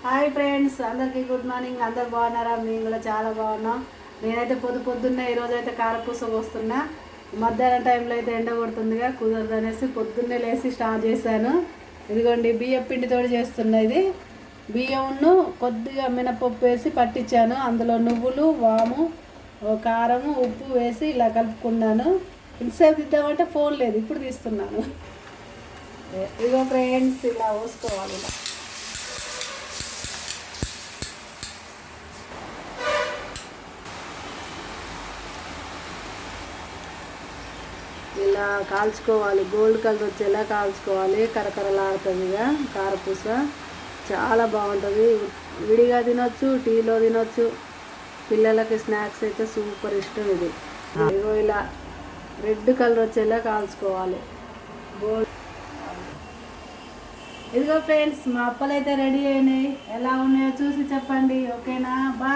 Hi friends, అందరికీ good morning. అందరు బాగున్నారా? మేము కూడా చాలా బాగున్నాం. నేనైతే పొద్దున్నే ఈరోజు అయితే కారపూస పోస్తున్నా. మధ్యాహ్నం టైంలో అయితే ఎండ కొడుతుందిగా, కుదరదు అనేసి పొద్దున్నే లేచి స్టార్ట్ చేశాను. ఇదిగోండి బియ్యం పిండితో చేస్తున్నా. ఇది బియ్యంను కొద్దిగా మినపప్పు వేసి పట్టించాను. అందులో నువ్వులు, వాము, కారము, ఉప్పు వేసి ఇలా కలుపుకున్నాను. ఇంతసేపు తీద్దామంటే ఫోన్ లేదు, ఇప్పుడు తీస్తున్నాను. ఇదిగో ఫ్రెండ్స్, ఇలా పోసుకోవాలి. ఇలా కాల్చుకోవాలి, గోల్డ్ కలర్ వచ్చేలా కాల్చుకోవాలి. కరకరలాడుతుందిగా కారపూస, చాలా బాగుంటుంది. విడిగా తినొచ్చు, టీలో తినొచ్చు. పిల్లలకి స్నాక్స్ అయితే సూపర్ ఇష్టం. ఇది ఇదిగో ఇలా రెడ్ కలర్ వచ్చేలా కాల్చుకోవాలి. గోల్డ్. ఇదిగో ఫ్రెండ్స్, మా అప్పలు అయితే రెడీ అయినాయి. ఎలా ఉన్నాయో చూసి చెప్పండి. ఓకేనా? బాయ్.